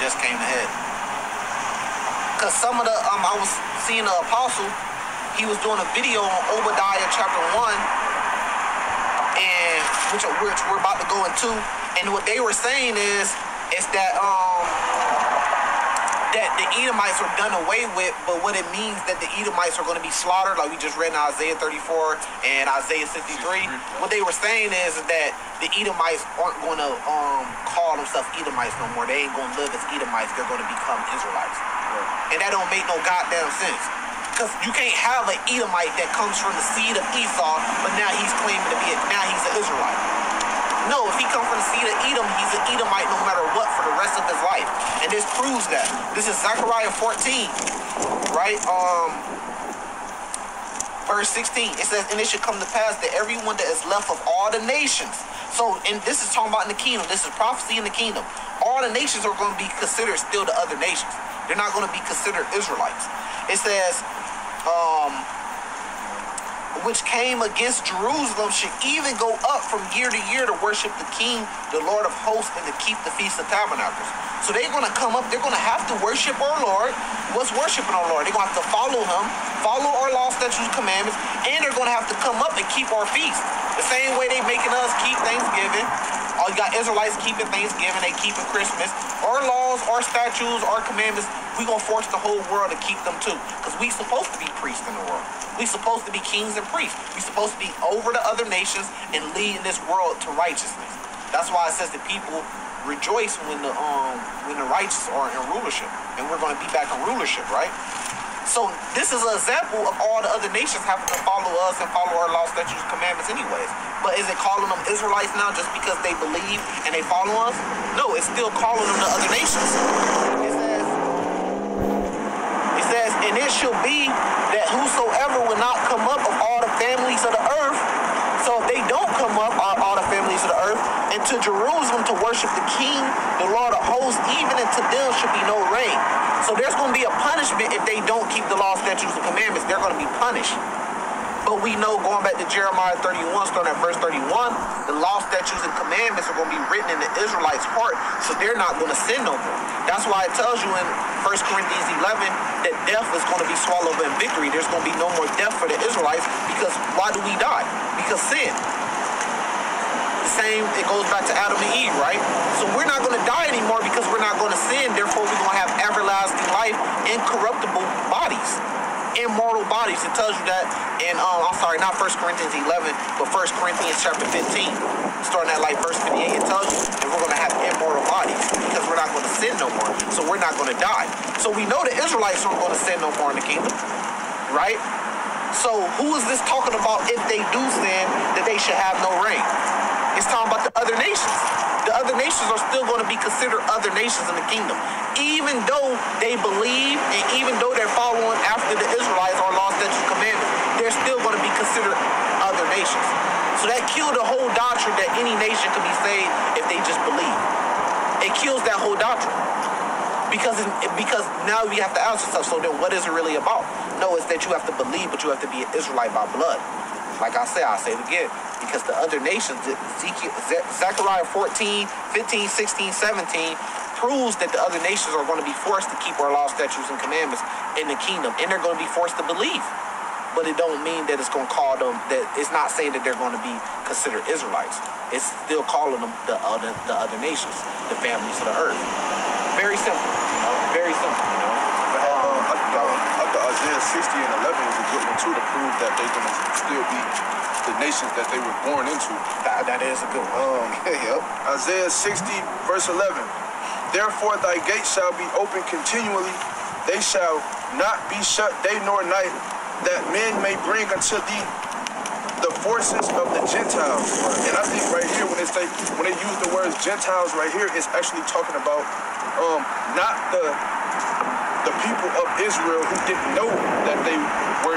just came ahead. Because some of the, I was seeing the apostle, he was doing a video on Obadiah chapter 1, and which we're about to go into. And what they were saying is that that the Edomites were done away with, but what it means that the Edomites are going to be slaughtered, like we just read in Isaiah 34 and Isaiah 63. What they were saying is that the Edomites aren't going to call themselves Edomites no more. They ain't going to live as Edomites. They're going to become Israelites. And that don't make no goddamn sense. Because you can't have an Edomite that comes from the seed of Esau, but now he's claiming to be now he's an Israelite. No, if he comes from the seed of Edom, he's an Edomite no matter what for the rest of his life. And this proves that. This is Zechariah 14, right? Verse 16. It says, and it should come to pass that everyone that is left of all the nations. So, and this is talking about in the kingdom. This is prophecy in the kingdom. All the nations are going to be considered still the other nations. They're not going to be considered Israelites. It says, which came against Jerusalem should even go up from year to year to worship the King, the Lord of hosts, and to keep the Feast of Tabernacles. So they're going to come up, they're going to have to worship our Lord. What's worshiping our Lord? They're going to have to follow him, follow our law, statutes, commandments, and they're going to have to come up and keep our feast. The same way they making us keep Thanksgiving. Oh, you got Israelites keeping Thanksgiving, they keeping Christmas. Our laws, our statutes, our commandments, we're going to force the whole world to keep them too. Because we supposed to be priests in the world. We supposed to be kings and priests. We supposed to be over the other nations and leading this world to righteousness. That's why it says that people rejoice when the righteous are in rulership. And we're going to be back in rulership, right? So this is an example of all the other nations having to follow us and follow our law, statutes, commandments anyways. But is it calling them Israelites now just because they believe and they follow us? No, it's still calling them the other nations. It says, and it shall be that whosoever will not come up of all the families of the earth, so if they don't come up, all the families of the earth, and to Jerusalem to worship the King, the Lord of hosts, even unto them should be no rain. So there's going to be a punishment if they don't keep the law, statutes, and commandments. They're going to be punished. But we know, going back to Jeremiah 31, starting at verse 31, the law, statutes, and commandments are going to be written in the Israelites' heart, so they're not going to sin no more. That's why it tells you in 1 Corinthians 11 that death is going to be swallowed up in victory. There's going to be no more death for the Israelites, because why do we die? Because sin. The same, it goes back to Adam and Eve, right? So we're not going to die anymore because we're not going to sin. Therefore, we're going to have everlasting life, incorruptible bodies, immortal bodies. It tells you that in, I'm sorry, not 1 Corinthians 11, but 1 Corinthians chapter 15. Starting at like verse 58, it tells you that we're going to have immortal bodies because we're not going to sin no more. So we're not going to die. So we know the Israelites aren't going to sin no more in the kingdom, right? So who is this talking about if they do sin, that they should have no rain? It's talking about the other nations. The other nations are still going to be considered other nations in the kingdom. Even though they believe and even though they're following after the Israelites or law, statutes, commandments, they're still going to be considered other nations. So that killed the whole doctrine that any nation could be saved if they just believe. It kills that whole doctrine. Because now we have to ask ourselves, so then what is it really about? No, it's that you have to believe, but you have to be an Israelite by blood. Like I say it again. Because the other nations, Zechariah 14, 15, 16, 17, proves that the other nations are going to be forced to keep our law, statutes, and commandments in the kingdom. And they're going to be forced to believe. But it don't mean that it's going to call them, that it's not saying that they're going to be considered Israelites. It's still calling them the other nations, the families of the earth. Very simple, you know? Very simple, you know? After Isaiah 60 and 11 is a good one too, to prove that they're going to still be the nations that they were born into. That is a good one. Yep. Isaiah 60 verse 11. Therefore thy gates shall be open continually, they shall not be shut day nor night, that men may bring unto thee the forces of the Gentiles. And I think right here when they use the words Gentiles right here, it's actually talking about not the people of Israel who didn't know that they were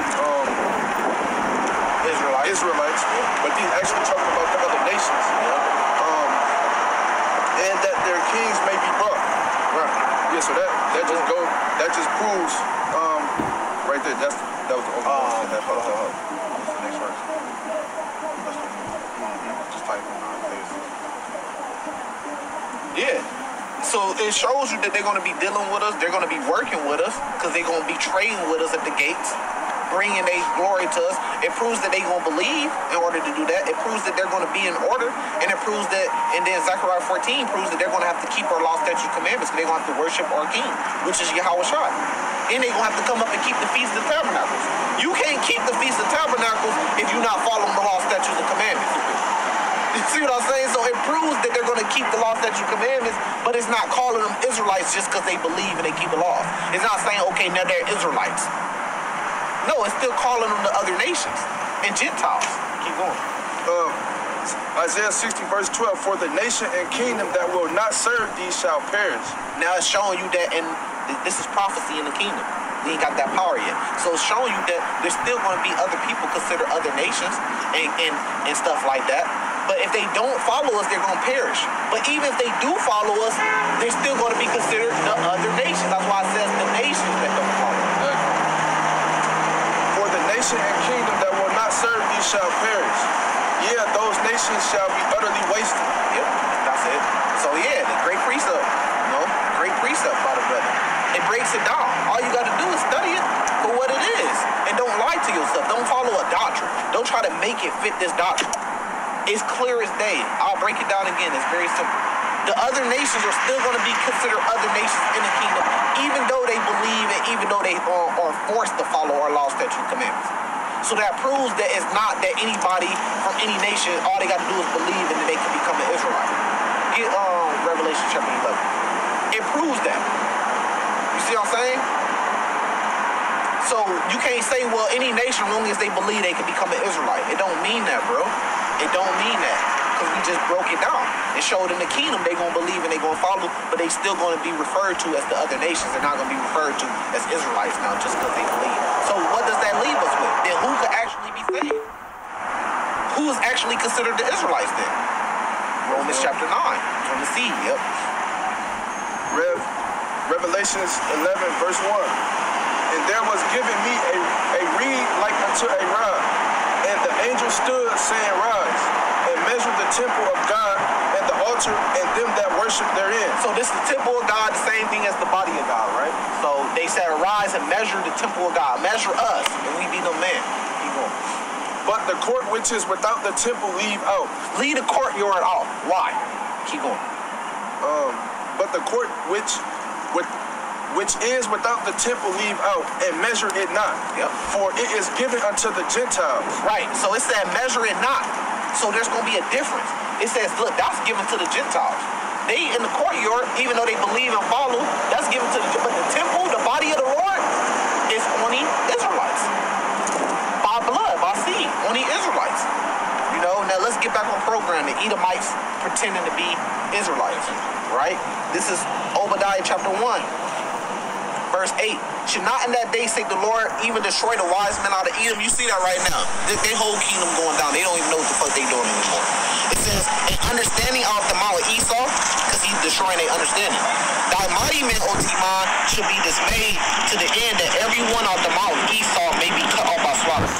Israelites, but these actually talking about the other nations, and that their kings may be brought. Right. Yeah. So that just proves right there. That was the only one. Hold on. What's the next verse? Just type it. Yeah. So it shows you that they're going to be dealing with us. They're going to be working with us because they're going to be trading with us at the gates, bringing their glory to us. It proves that they're going to believe in order to do that. It proves that they're going to be in order. And it proves that, and then Zechariah 14 proves that they're going to have to keep our law, statutes, commandments, because they're going to have to worship our king, which is Yahweh Shai. And they're going to have to come up and keep the Feast of Tabernacles. You can't keep the Feast of Tabernacles if you're not following the law, statutes, and commandments. You see what I'm saying? So it proves that they're going to keep the law, statutes, commandments, but it's not calling them Israelites just because they believe and they keep the laws. It's not saying, okay, now they're Israelites. No, it's still calling them the other nations and Gentiles. Keep going. Isaiah 60 verse 12, for the nation and kingdom that will not serve thee shall perish. Now it's showing you that, and this is prophecy in the kingdom. We ain't got that power yet. So it's showing you that there's still going to be other people considered other nations and stuff like that. But if they don't follow us, they're going to perish. But even if they do follow us, they're still going to be considered the other nations. That's why it says the nations that don't follow us. For the nation and kingdom that will not serve thee shall perish. Yeah, those nations shall be utterly wasted. Yep, that's it. So yeah, the great precept, great precept by the brother. It breaks it down. All you got to do is study it for what it is. And don't lie to yourself. Don't follow a doctrine. Don't try to make it fit this doctrine. It's clear as day. I'll break it down again. It's very simple. The other nations are still going to be considered other nations in the kingdom, even though they believe and even though they are forced to follow our law, statutes, commandments. So that proves that it's not that anybody from any nation, all they got to do is believe and then they can become an Israelite. Get Revelation chapter 11. It proves that. You see what I'm saying? So you can't say, well, any nation, as long as they believe, they can become an Israelite. It don't mean that, bro. It don't mean that. Because we just broke it down. It showed in the kingdom they're going to believe and they're going to follow, but they still going to be referred to as the other nations. They're not going to be referred to as Israelites now just because they believe. So what does that leave us with? Then who could actually be saved? Who is actually considered the Israelites then? Romans chapter 9. From the seed, yep. Revelations 11 verse 1. And there was given me a reed like unto a rod, and the angel stood, saying, rise, and measure the temple of God, and the altar, and them that worship therein. So this is the temple of God, the same thing as the body of God, right? So they said, rise and measure the temple of God. Measure us, and we be the man. Keep going. But the court which is without the temple leave out. Leave the courtyard out. Why? Keep going. But the court which is without the temple leave out, and measure it not. Yep. For it is given unto the Gentiles. Right. So it said measure it not. So there's going to be a difference. It says, look, that's given to the Gentiles. They in the courtyard, even though they believe and follow, that's given to but the temple, the body of the Lord, is only Israelites. By blood, by seed, only Israelites. Now let's get back on program. The Edomites pretending to be Israelites, right? This is Obadiah chapter 1. Verse 8, should not in that day, say the Lord, even destroy the wise men out of Edom? You see that right now. Their whole kingdom going down. They don't even know what the fuck they doing anymore. It says, and understanding out the mouth of Esau, because he's destroying their understanding. Thy mighty men, O Teman, should be dismayed to the end that every one out the mouth of Esau may be cut off by slaughter.